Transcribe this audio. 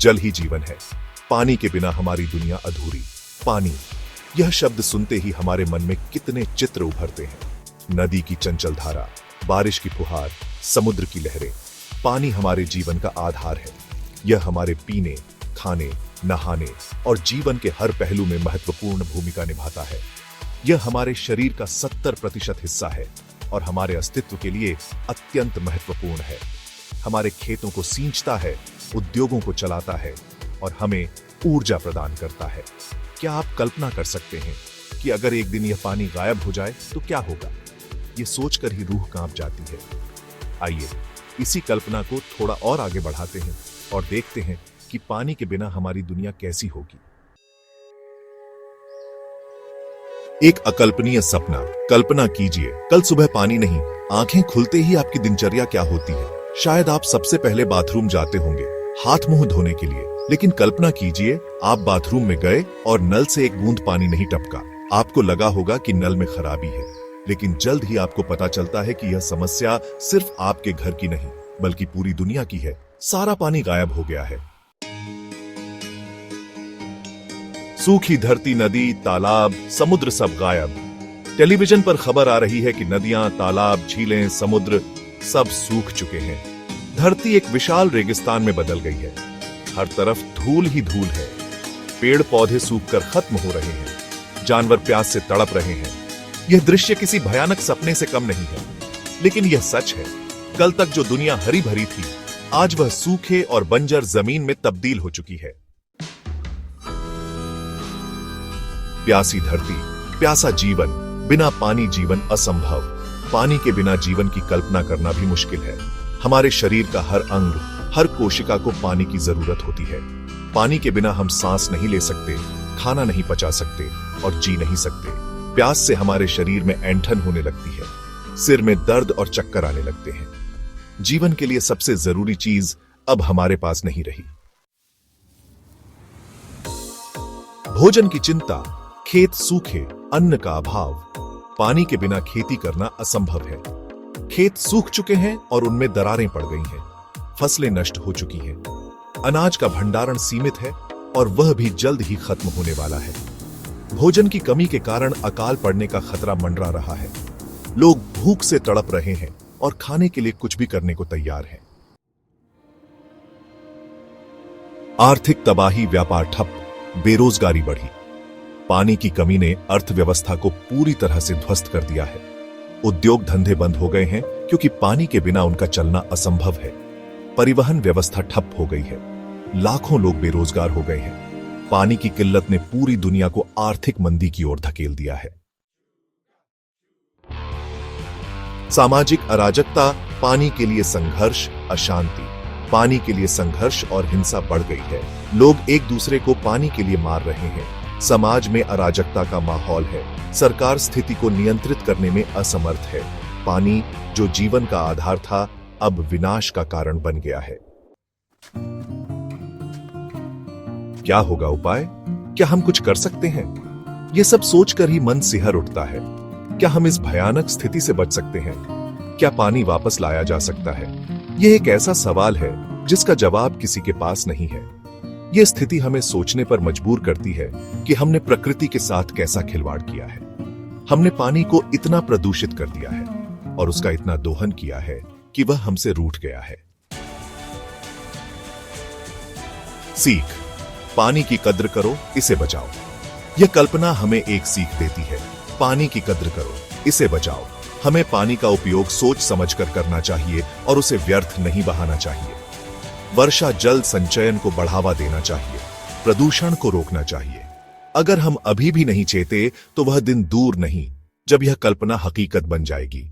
जल ही जीवन है। पानी के बिना हमारी दुनिया अधूरी। पानी, यह शब्द सुनते ही हमारे मन में कितने चित्र उभरते हैं। नदी की चंचल धारा, बारिश की फुहार, समुद्र की लहरें। पानी हमारे जीवन का आधार है। यह हमारे पीने, खाने, नहाने और जीवन के हर पहलू में महत्वपूर्ण भूमिका निभाता है। यह हमारे शरीर का 70% हिस्सा है और हमारे अस्तित्व के लिए अत्यंत महत्वपूर्ण है। हमारे खेतों को सींचता है, उद्योगों को चलाता है और हमें ऊर्जा प्रदान करता है। क्या आप कल्पना कर सकते हैं कि अगर एक दिन यह पानी गायब हो जाए तो क्या होगा? यह सोचकर ही रूह कांप जाती है। आइए इसी कल्पना को थोड़ा और आगे बढ़ाते हैं और देखते हैं कि पानी के बिना हमारी दुनिया कैसी होगी। एक अकल्पनीय सपना। कल्पना कीजिए, कल सुबह पानी नहीं, आंखें खुलते ही आपकी दिनचर्या क्या होती है। शायद आप सबसे पहले बाथरूम जाते होंगे, हाथ मुंह धोने के लिए। लेकिन कल्पना कीजिए, आप बाथरूम में गए और नल से एक बूंद पानी नहीं टपका। आपको लगा होगा कि नल में खराबी है, लेकिन जल्द ही आपको पता चलता है कि यह समस्या सिर्फ आपके घर की नहीं, बल्कि पूरी दुनिया की है। सारा पानी गायब हो गया है। सूखी धरती, नदी, तालाब, समुद्र सब गायब। टेलीविजन पर खबर आ रही है कि नदियां, तालाब, झीलें, समुद्र सब सूख चुके हैं। धरती एक विशाल रेगिस्तान में बदल गई है। हर तरफ धूल ही धूल है। पेड़ पौधे सूखकर खत्म हो रहे हैं। जानवर प्यास से तड़प रहे हैं। यह दृश्य किसी भयानक सपने से कम नहीं है, लेकिन यह सच है। कल तक जो दुनिया हरी भरी थी, आज वह सूखे और बंजर जमीन में तब्दील हो चुकी है। प्यासी धरती, प्यासा जीवन, बिना पानी जीवन असंभव। पानी के बिना जीवन की कल्पना करना भी मुश्किल है। हमारे शरीर का हर अंग, हर कोशिका को पानी की जरूरत होती है। पानी के बिना हम सांस नहीं ले सकते, खाना नहीं पचा सकते और जी नहीं सकते। प्यास से हमारे शरीर में ऐंठन होने लगती है, सिर में दर्द और चक्कर आने लगते हैं। जीवन के लिए सबसे जरूरी चीज अब हमारे पास नहीं रही। भोजन की चिंता, खेत सूखे, अन्न का अभाव। पानी के बिना खेती करना असंभव है। खेत सूख चुके हैं और उनमें दरारें पड़ गई हैं। फसलें नष्ट हो चुकी हैं। अनाज का भंडारण सीमित है और वह भी जल्द ही खत्म होने वाला है। भोजन की कमी के कारण अकाल पड़ने का खतरा मंडरा रहा है। लोग भूख से तड़प रहे हैं और खाने के लिए कुछ भी करने को तैयार हैं। आर्थिक तबाही, व्यापार ठप, बेरोजगारी बढ़ी। पानी की कमी ने अर्थव्यवस्था को पूरी तरह से ध्वस्त कर दिया है। उद्योग धंधे बंद हो गए हैं क्योंकि पानी के बिना उनका चलना असंभव है। परिवहन व्यवस्था ठप हो गई है। लाखों लोग बेरोजगार हो गए हैं। पानी की किल्लत ने पूरी दुनिया को आर्थिक मंदी की ओर धकेल दिया है। सामाजिक अराजकता, पानी के लिए संघर्ष, अशांति। पानी के लिए संघर्ष और हिंसा बढ़ गई है। लोग एक दूसरे को पानी के लिए मार रहे हैं। समाज में अराजकता का माहौल है। सरकार स्थिति को नियंत्रित करने में असमर्थ है। पानी, जो जीवन का आधार था, अब विनाश का कारण बन गया है। क्या होगा उपाय? क्या हम कुछ कर सकते हैं? यह सब सोचकर ही मन सिहर उठता है। क्या हम इस भयानक स्थिति से बच सकते हैं? क्या पानी वापस लाया जा सकता है? यह एक ऐसा सवाल है जिसका जवाब किसी के पास नहीं है। यह स्थिति हमें सोचने पर मजबूर करती है कि हमने प्रकृति के साथ कैसा खिलवाड़ किया है। हमने पानी को इतना प्रदूषित कर दिया है और उसका इतना दोहन किया है कि वह हमसे रूठ गया है। सीख, पानी की कद्र करो, इसे बचाओ। यह कल्पना हमें एक सीख देती है। पानी की कद्र करो, इसे बचाओ। हमें पानी का उपयोग सोच समझकर करना चाहिए और उसे व्यर्थ नहीं बहाना चाहिए। वर्षा जल संचयन को बढ़ावा देना चाहिए। प्रदूषण को रोकना चाहिए। अगर हम अभी भी नहीं चेते तो वह दिन दूर नहीं जब यह कल्पना हकीकत बन जाएगी।